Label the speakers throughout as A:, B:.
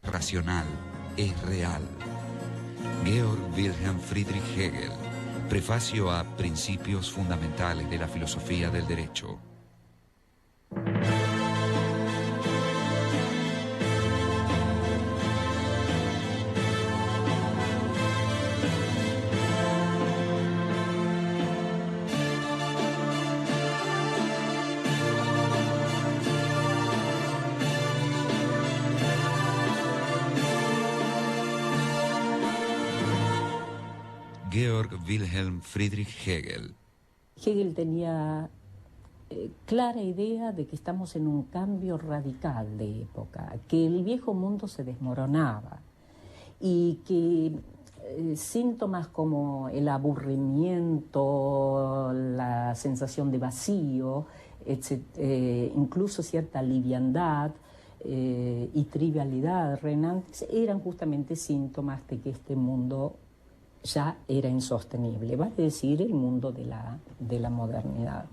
A: racional es real. Georg Wilhelm Friedrich Hegel, prefacio a Principios Fundamentales de la Filosofía del Derecho. Georg Wilhelm Friedrich Hegel.
B: Hegel tenía clara idea de que estamos en un cambio radical de época, que el viejo mundo se desmoronaba y que síntomas como el aburrimiento, la sensación de vacío, incluso cierta liviandad y trivialidad reinantes eran justamente síntomas de que este mundo ya era insostenible, vale decir, el mundo de la modernidad.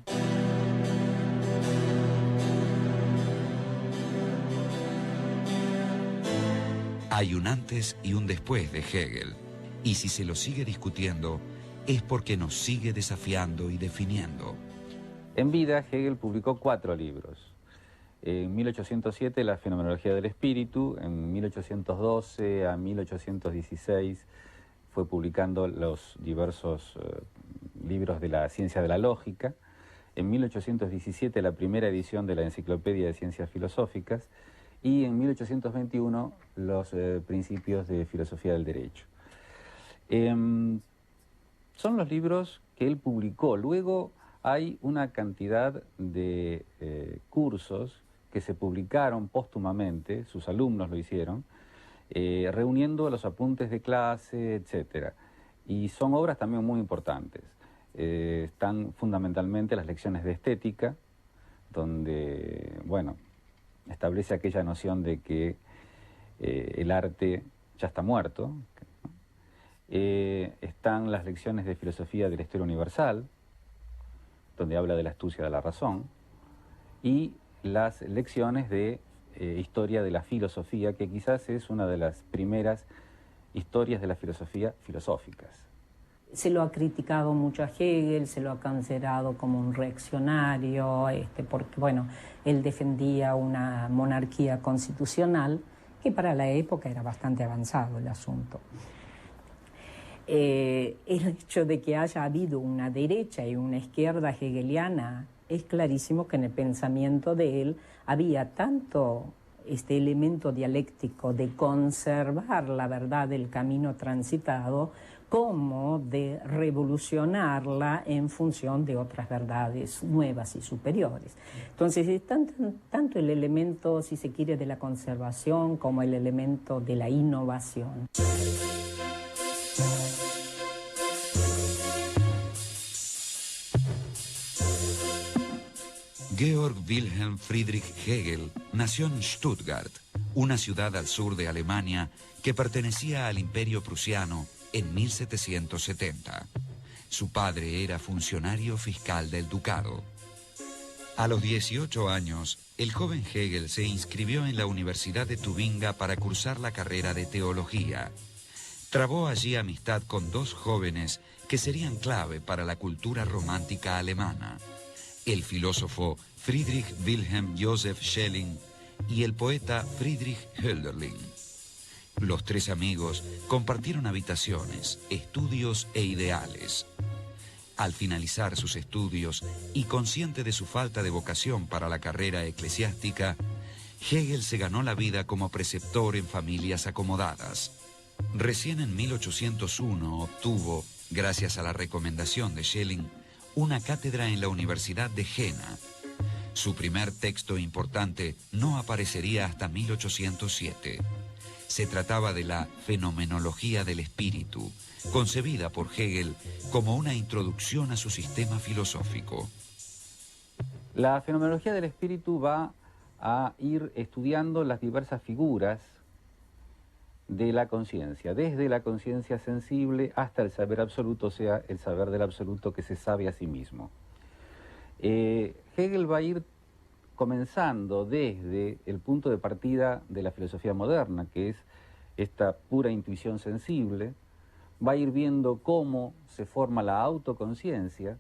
A: Hay un antes y un después de Hegel, y si se lo sigue discutiendo, es porque nos sigue desafiando y definiendo.
C: En vida, Hegel publicó 4 libros. En 1807, La Fenomenología del Espíritu. En 1812 a 1816, fue publicando los diversos libros de la ciencia de la lógica. En 1817 la primera edición de la Enciclopedia de Ciencias Filosóficas y en 1821 los Principios de Filosofía del Derecho. Son los libros que él publicó. Luego hay una cantidad de cursos que se publicaron póstumamente, sus alumnos lo hicieron, reuniendo los apuntes de clase, etc. Y son obras también muy importantes. Están fundamentalmente las lecciones de estética, donde, bueno, establece aquella noción de que el arte ya está muerto. Están las lecciones de filosofía de la historia universal, donde habla de la astucia de la razón, y las lecciones de historia de la filosofía, que quizás es una de las primeras historias de la filosofía filosóficas.
B: Se lo ha criticado mucho a Hegel, se lo ha considerado como un reaccionario, porque bueno, él defendía una monarquía constitucional, que para la época era bastante avanzado el asunto. El hecho de que haya habido una derecha y una izquierda hegeliana es clarísimo que en el pensamiento de él había tanto este elemento dialéctico de conservar la verdad del camino transitado como de revolucionarla en función de otras verdades nuevas y superiores. Entonces, es tanto el elemento, si se quiere, de la conservación como el elemento de la innovación.
A: Georg Wilhelm Friedrich Hegel nació en Stuttgart, una ciudad al sur de Alemania que pertenecía al Imperio Prusiano en 1770. Su padre era funcionario fiscal del ducado. A los 18 años, el joven Hegel se inscribió en la Universidad de Tubinga para cursar la carrera de teología. Trabó allí amistad con 2 jóvenes que serían clave para la cultura romántica alemana: el filósofo Friedrich Wilhelm Joseph Schelling y el poeta Friedrich Hölderlin. Los 3 amigos compartieron habitaciones, estudios e ideales. Al finalizar sus estudios y consciente de su falta de vocación para la carrera eclesiástica, Hegel se ganó la vida como preceptor en familias acomodadas. Recién en 1801 obtuvo, gracias a la recomendación de Schelling, una cátedra en la Universidad de Jena. Su primer texto importante no aparecería hasta 1807. Se trataba de la Fenomenología del Espíritu, concebida por Hegel como una introducción a su sistema filosófico.
C: La Fenomenología del Espíritu va a ir estudiando las diversas figuras de la conciencia, desde la conciencia sensible hasta el saber absoluto, o sea, el saber del absoluto que se sabe a sí mismo. Hegel va a ir comenzando desde el punto de partida de la filosofía moderna, que es esta pura intuición sensible, va a ir viendo cómo se forma la autoconciencia,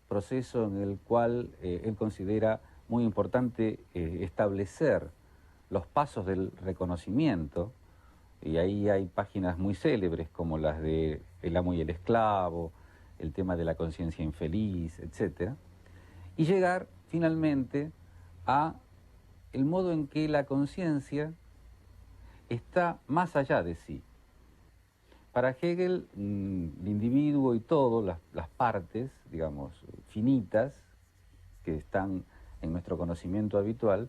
C: proceso en el cual él considera muy importante establecer los pasos del reconocimiento, y ahí hay páginas muy célebres como las de El amo y el esclavo, el tema de la conciencia infeliz, etc. Y llegar finalmente a el modo en que la conciencia está más allá de sí. Para Hegel, el individuo y todo, las partes, digamos, finitas, que están en nuestro conocimiento habitual,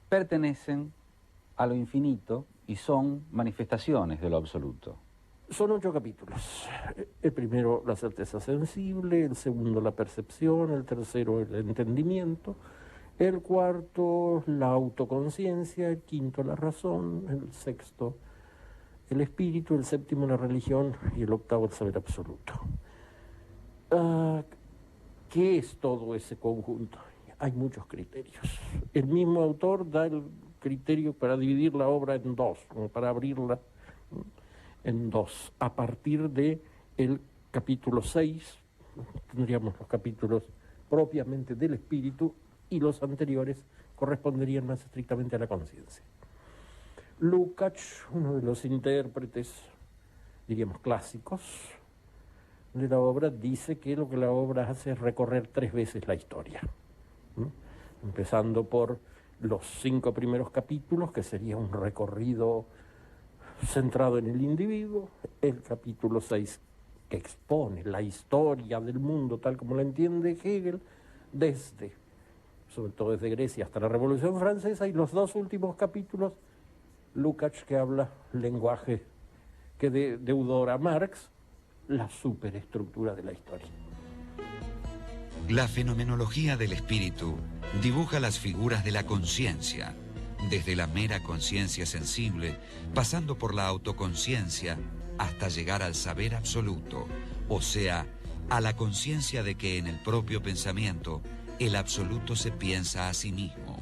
C: pertenecen a lo infinito y son manifestaciones de lo absoluto.
D: Son 8 capítulos. El primero, la certeza sensible, el segundo, la percepción, el tercero, el entendimiento, el cuarto, la autoconciencia, el quinto, la razón, el sexto, el espíritu, el séptimo, la religión y el octavo, el saber absoluto. ¿Qué es todo ese conjunto? Hay muchos criterios. El mismo autor da el criterio para dividir la obra en dos, como para abrirla en dos. A partir de el capítulo 6, tendríamos los capítulos propiamente del espíritu y los anteriores corresponderían más estrictamente a la conciencia. Lukács, uno de los intérpretes, diríamos clásicos, de la obra, dice que lo que la obra hace es recorrer 3 veces la historia. Empezando por los 5 primeros capítulos, que sería un recorrido centrado en el individuo, el capítulo 6, que expone la historia del mundo tal como la entiende Hegel, sobre todo desde Grecia hasta la Revolución Francesa, y los 2 últimos capítulos, Lukács, que habla lenguaje que deudora a Marx, la superestructura de la historia.
A: La fenomenología del espíritu dibuja las figuras de la conciencia, desde la mera conciencia sensible, pasando por la autoconciencia, hasta llegar al saber absoluto, o sea, a la conciencia de que en el propio pensamiento el absoluto se piensa a sí mismo.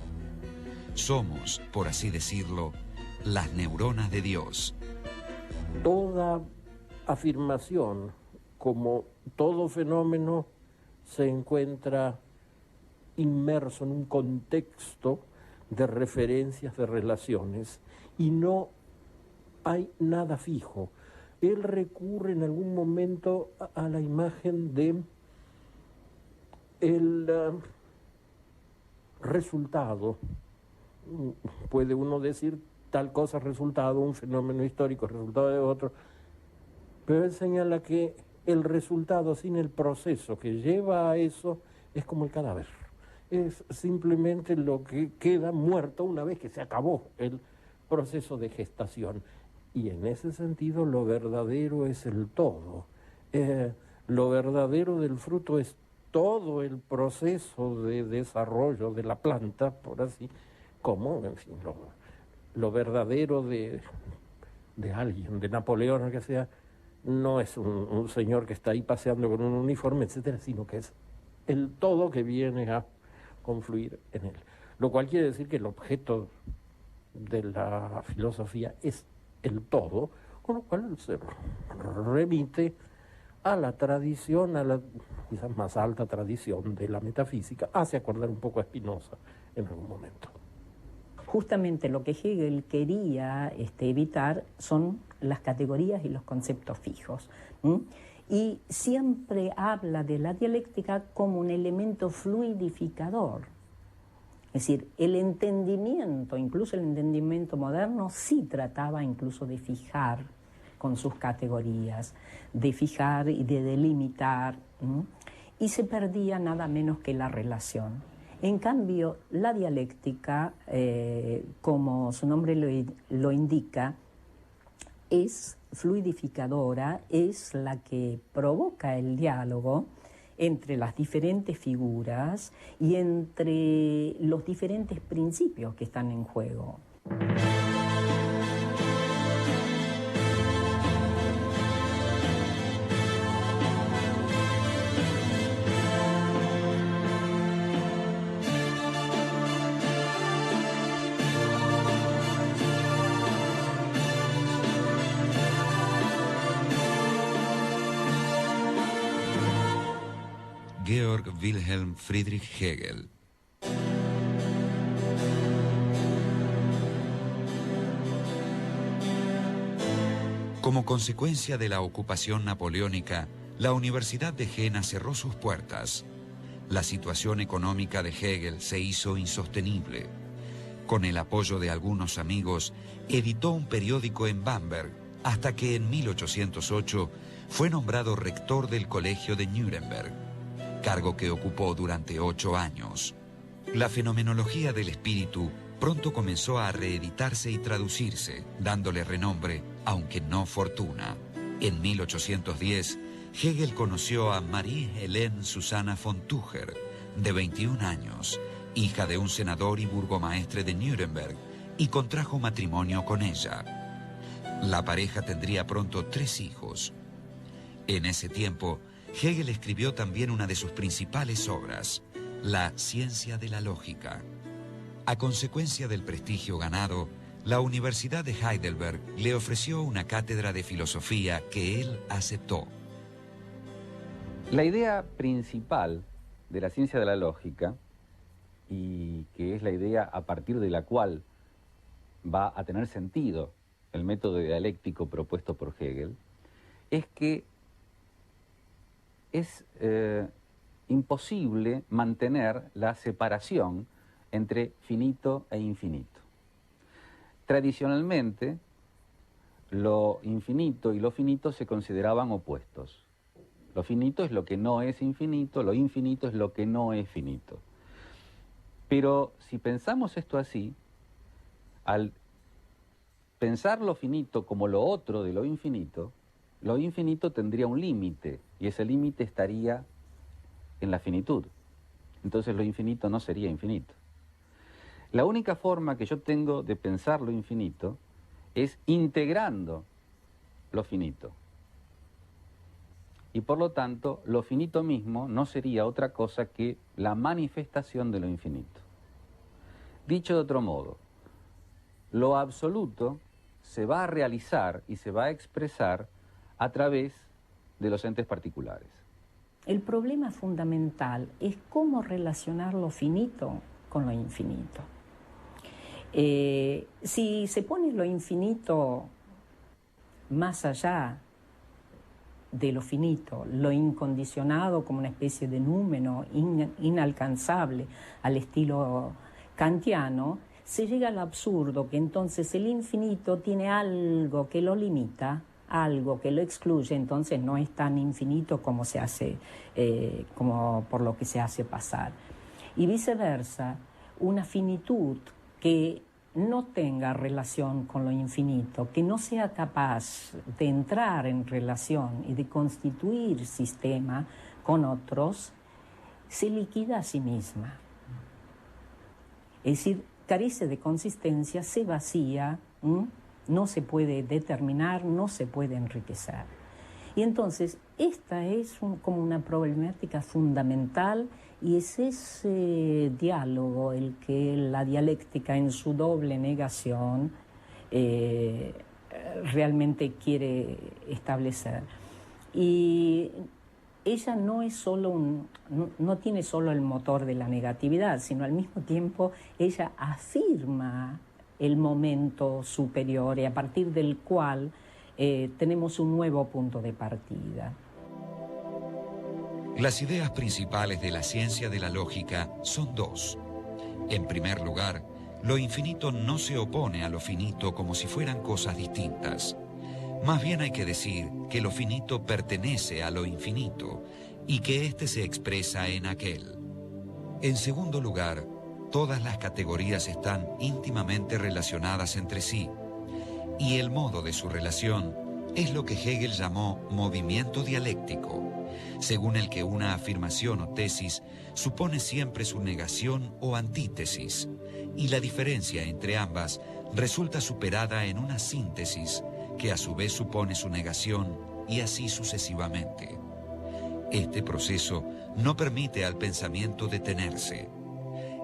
A: Somos, por así decirlo, las neuronas de Dios.
D: Toda afirmación, como todo fenómeno, se encuentra inmerso en un contexto de referencias, de relaciones, y no hay nada fijo. Él recurre en algún momento a la imagen de el resultado. Puede uno decir tal cosa es resultado, un fenómeno histórico es resultado de otro, pero él señala que el resultado sin el proceso que lleva a eso es como el cadáver. Es simplemente lo que queda muerto una vez que se acabó el proceso de gestación. Y en ese sentido lo verdadero es el todo. Lo verdadero del fruto es todo el proceso de desarrollo de la planta, por así, como, en fin, lo verdadero de alguien, de Napoleón o que sea, no es un señor que está ahí paseando con un uniforme, etcétera, sino que es el todo que viene a confluir en él. Lo cual quiere decir que el objeto de la filosofía es el todo, con lo cual se remite a la tradición, a la quizás más alta tradición de la metafísica, hace acordar un poco a Spinoza en algún momento.
B: Justamente lo que Hegel quería evitar son las categorías y los conceptos fijos. Y siempre habla de la dialéctica como un elemento fluidificador. Es decir, el entendimiento, incluso el entendimiento moderno, sí trataba incluso de fijar con sus categorías, de fijar y de delimitar, y se perdía nada menos que la relación. En cambio, la dialéctica, como su nombre lo indica, es fluidificadora, es la que provoca el diálogo entre las diferentes figuras y entre los diferentes principios que están en juego.
A: Georg Wilhelm Friedrich Hegel. Como consecuencia de la ocupación napoleónica, la Universidad de Jena cerró sus puertas. La situación económica de Hegel se hizo insostenible. Con el apoyo de algunos amigos, editó un periódico en Bamberg, hasta que en 1808 fue nombrado rector del Colegio de Nuremberg, cargo que ocupó durante 8 años. La fenomenología del espíritu pronto comenzó a reeditarse y traducirse, dándole renombre, aunque no fortuna. En 1810, Hegel conoció a Marie-Helene Susanna von Tucher, de 21 años, hija de un senador y burgomaestre de Nuremberg, y contrajo matrimonio con ella. La pareja tendría pronto 3 hijos. En ese tiempo, Hegel escribió también una de sus principales obras, La ciencia de la lógica. A consecuencia del prestigio ganado, la Universidad de Heidelberg le ofreció una cátedra de filosofía que él aceptó.
C: La idea principal de la ciencia de la lógica, y que es la idea a partir de la cual va a tener sentido el método dialéctico propuesto por Hegel, es que es imposible mantener la separación entre finito e infinito. Tradicionalmente, lo infinito y lo finito se consideraban opuestos. Lo finito es lo que no es infinito, lo infinito es lo que no es finito. Pero si pensamos esto así, al pensar lo finito como lo otro de lo infinito tendría un límite, y ese límite estaría en la finitud. Entonces lo infinito no sería infinito. La única forma que yo tengo de pensar lo infinito es integrando lo finito. Y por lo tanto, lo finito mismo no sería otra cosa que la manifestación de lo infinito. Dicho de otro modo, lo absoluto se va a realizar y se va a expresar a través de los entes particulares.
B: El problema fundamental es cómo relacionar lo finito con lo infinito. Si se pone lo infinito más allá de lo finito, lo incondicionado como una especie de número inalcanzable al estilo kantiano, se llega al absurdo que entonces el infinito tiene algo que lo limita, algo que lo excluye, entonces no es tan infinito como se hace, como por lo que se hace pasar. Y viceversa, una finitud que no tenga relación con lo infinito, que no sea capaz de entrar en relación y de constituir sistema con otros, se liquida a sí misma. Es decir, carece de consistencia, se vacía, no se puede determinar, no se puede enriquecer. Y entonces, esta es como una problemática fundamental, y es ese diálogo el que la dialéctica en su doble negación realmente quiere establecer. Y ella no es solo no tiene solo el motor de la negatividad, sino al mismo tiempo ella afirma el momento superior, y a partir del cual tenemos un nuevo punto de partida.
A: Las ideas principales de la ciencia de la lógica son 2. En primer lugar, lo infinito no se opone a lo finito como si fueran cosas distintas. Más bien hay que decir que lo finito pertenece a lo infinito y que éste se expresa en aquel. En segundo lugar, todas las categorías están íntimamente relacionadas entre sí, y el modo de su relación es lo que Hegel llamó movimiento dialéctico, según el que una afirmación o tesis supone siempre su negación o antítesis, y la diferencia entre ambas resulta superada en una síntesis que a su vez supone su negación, y así sucesivamente. Este proceso no permite al pensamiento detenerse.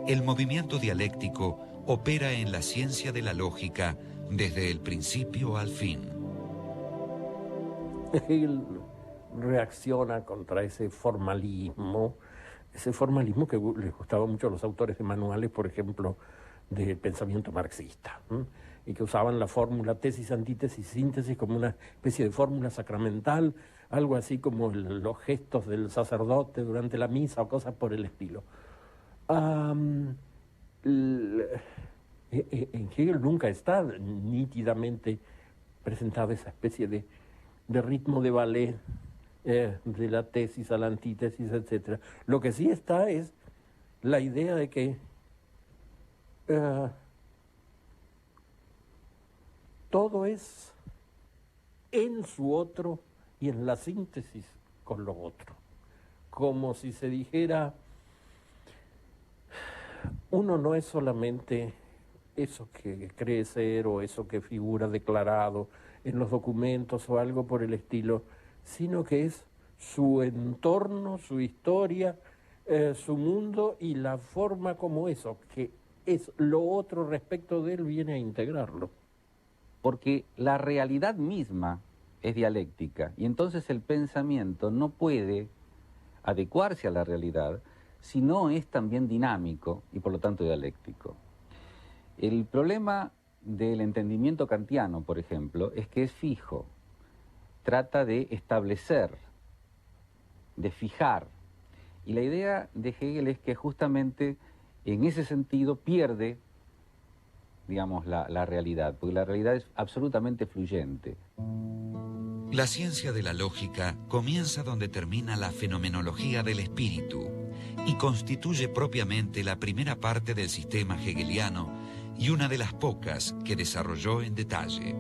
A: El movimiento dialéctico opera en la ciencia de la lógica desde el principio al fin.
D: Hegel reacciona contra ese formalismo ese formalismo que les gustaba mucho a los autores de manuales, por ejemplo, de pensamiento marxista, ¿no? Y que usaban la fórmula tesis, antítesis, síntesis como una especie de fórmula sacramental, algo así como los gestos del sacerdote durante la misa o cosas por el estilo. En Hegel nunca está nítidamente presentada esa especie de ritmo de ballet, de la tesis a la antítesis, etc. Lo que sí está es la idea de que todo es en su otro y en la síntesis con lo otro. Como si se dijera, uno no es solamente eso que cree ser o eso que figura declarado en los documentos o algo por el estilo, sino que es su entorno, su historia, su mundo y la forma como eso, que es lo otro respecto de él, viene a integrarlo.
C: Porque la realidad misma es dialéctica y entonces el pensamiento no puede adecuarse a la realidad si no es también dinámico y por lo tanto dialéctico. El problema del entendimiento kantiano, por ejemplo, es que es fijo, trata de establecer, de fijar, y la idea de Hegel es que justamente en ese sentido pierde, digamos, la realidad, porque la realidad es absolutamente fluyente.
A: La ciencia de la lógica comienza donde termina la fenomenología del espíritu y constituye propiamente la primera parte del sistema hegeliano y una de las pocas que desarrolló en detalle.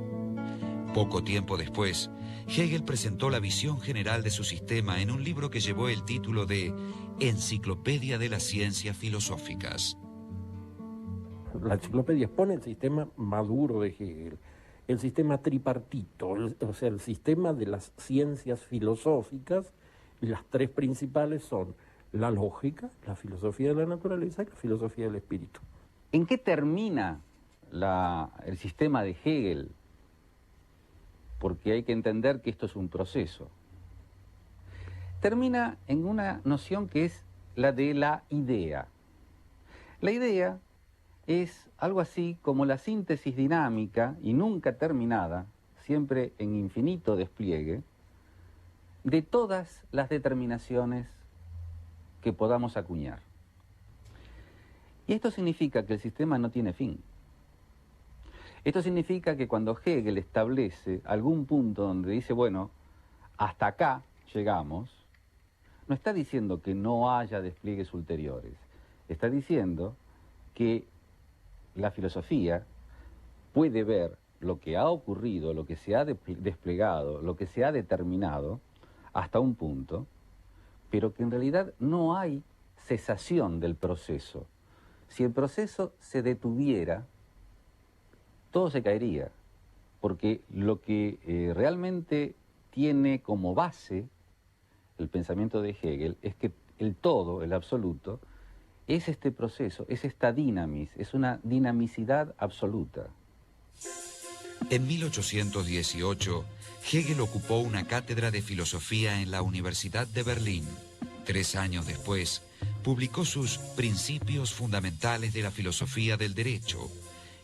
A: Poco tiempo después, Hegel presentó la visión general de su sistema en un libro que llevó el título de Enciclopedia de las Ciencias Filosóficas.
D: La enciclopedia expone el sistema maduro de Hegel, el sistema tripartito, o sea, el sistema de las ciencias filosóficas. Las tres principales son la lógica, la filosofía de la naturaleza y la filosofía del espíritu.
C: ¿En qué termina el sistema de Hegel? Porque hay que entender que esto es un proceso. Termina en una noción que es la de la idea. La idea es algo así como la síntesis dinámica y nunca terminada, siempre en infinito despliegue, de todas las determinaciones que podamos acuñar. Y esto significa que el sistema no tiene fin. Esto significa que cuando Hegel establece algún punto donde dice, bueno, hasta acá llegamos, no está diciendo que no haya despliegues ulteriores, está diciendo que la filosofía puede ver lo que ha ocurrido, lo que se ha desplegado, lo que se ha determinado hasta un punto, pero que en realidad no hay cesación del proceso. Si el proceso se detuviera, todo se caería, porque lo que realmente tiene como base el pensamiento de Hegel es que el todo, el absoluto, es este proceso, es esta dinamis, es una dinamicidad absoluta.
A: En 1818, Hegel ocupó una cátedra de filosofía en la Universidad de Berlín. 3 años después, publicó sus Principios Fundamentales de la Filosofía del Derecho,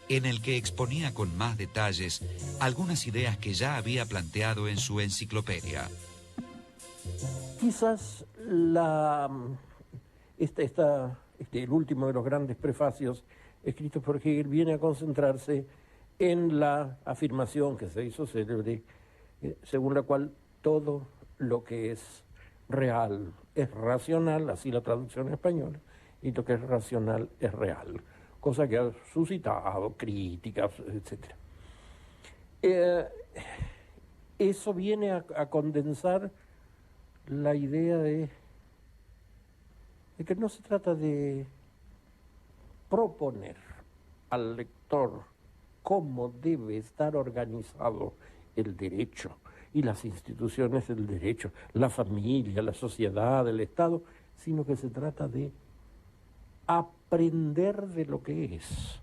A: en el que exponía con más detalles algunas ideas que ya había planteado en su enciclopedia.
D: Quizás el último de los grandes prefacios escritos por Hegel viene a concentrarse en la afirmación que se hizo célebre, según la cual todo lo que es real es racional, así la traducción española, y lo que es racional es real, cosa que ha suscitado críticas, etc. Eso viene a condensar la idea de que no se trata de proponer al lector cómo debe estar organizado el derecho y las instituciones del derecho, la familia, la sociedad, el Estado, sino que se trata de aprender de lo que es,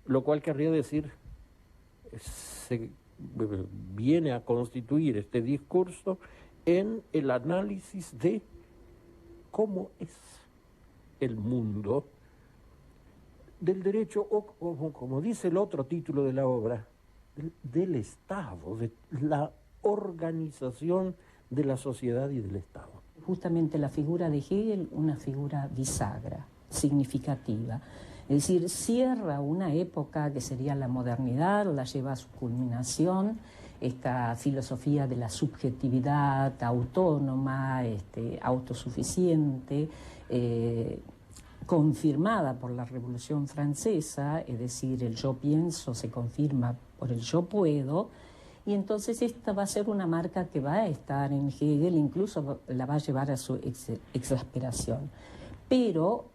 D: lo cual querría decir, viene a constituir este discurso en el análisis de cómo es el mundo, del derecho, o como dice el otro título de la obra, del Estado, de la organización de la sociedad y del Estado.
B: Justamente la figura de Hegel, una figura bisagra, significativa. Es decir, cierra una época que sería la modernidad, la lleva a su culminación, esta filosofía de la subjetividad autónoma, autosuficiente, confirmada por la Revolución Francesa, es decir, el yo pienso se confirma por el yo puedo, y entonces esta va a ser una marca que va a estar en Hegel, incluso la va a llevar a su exasperación. Pero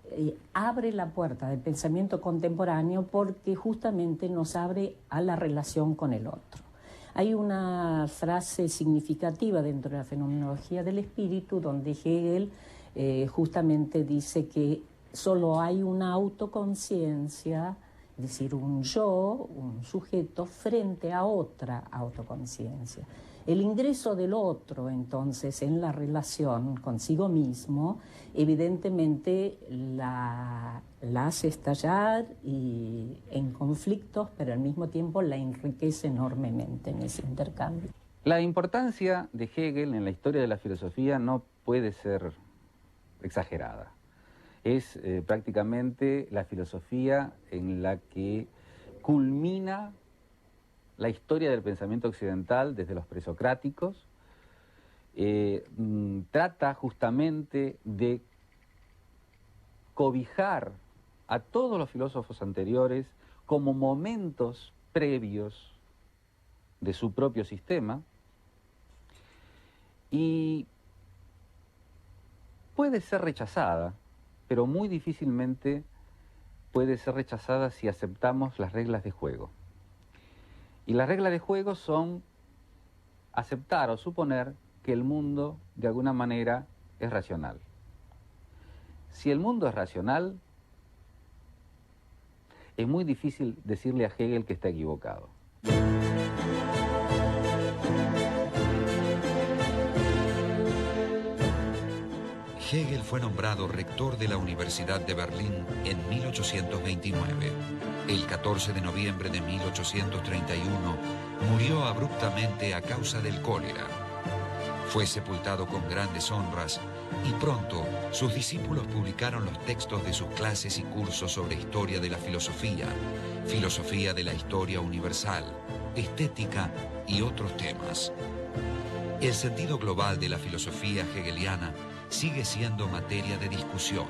B: abre la puerta del pensamiento contemporáneo porque justamente nos abre a la relación con el otro. Hay una frase significativa dentro de la fenomenología del espíritu donde Hegel justamente dice que solo hay una autoconciencia, es decir, un yo, un sujeto, frente a otra autoconciencia. El ingreso del otro, entonces, en la relación consigo mismo, evidentemente la hace estallar y en conflictos, pero al mismo tiempo la enriquece enormemente en ese intercambio.
C: La importancia de Hegel en la historia de la filosofía no puede ser exagerada. Es prácticamente la filosofía en la que culmina la historia del pensamiento occidental desde los presocráticos. Trata justamente de cobijar a todos los filósofos anteriores como momentos previos de su propio sistema, y puede ser rechazada, pero muy difícilmente puede ser rechazada si aceptamos las reglas de juego. Y las reglas de juego son aceptar o suponer que el mundo, de alguna manera, es racional. Si el mundo es racional, es muy difícil decirle a Hegel que está equivocado.
A: Hegel fue nombrado rector de la Universidad de Berlín en 1829. El 14 de noviembre de 1831 murió abruptamente a causa del cólera. Fue sepultado con grandes honras y pronto sus discípulos publicaron los textos de sus clases y cursos sobre historia de la filosofía, filosofía de la historia universal, estética y otros temas. El sentido global de la filosofía hegeliana sigue siendo materia de discusión.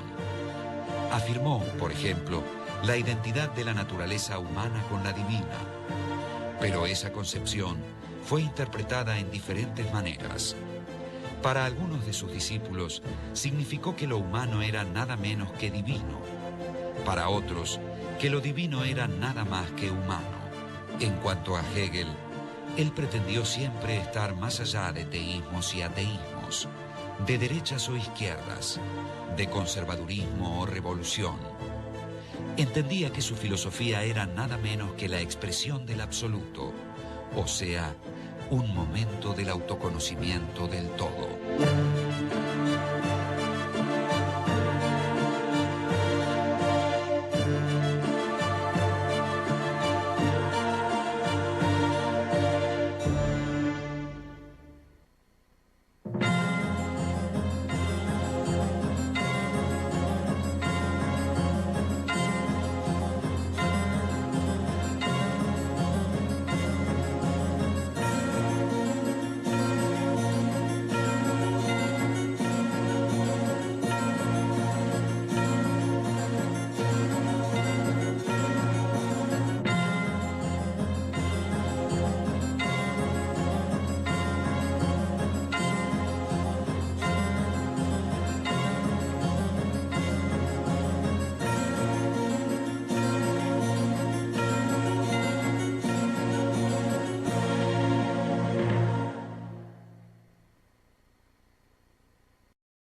A: Afirmó, por ejemplo, la identidad de la naturaleza humana con la divina, pero esa concepción fue interpretada en diferentes maneras. Para algunos de sus discípulos significó que lo humano era nada menos que divino. Para otros, que lo divino era nada más que humano. En cuanto a Hegel, él pretendió siempre estar más allá de teísmos y ateísmos, de derechas o izquierdas, de conservadurismo o revolución. Entendía que su filosofía era nada menos que la expresión del absoluto, o sea, un momento del autoconocimiento del todo.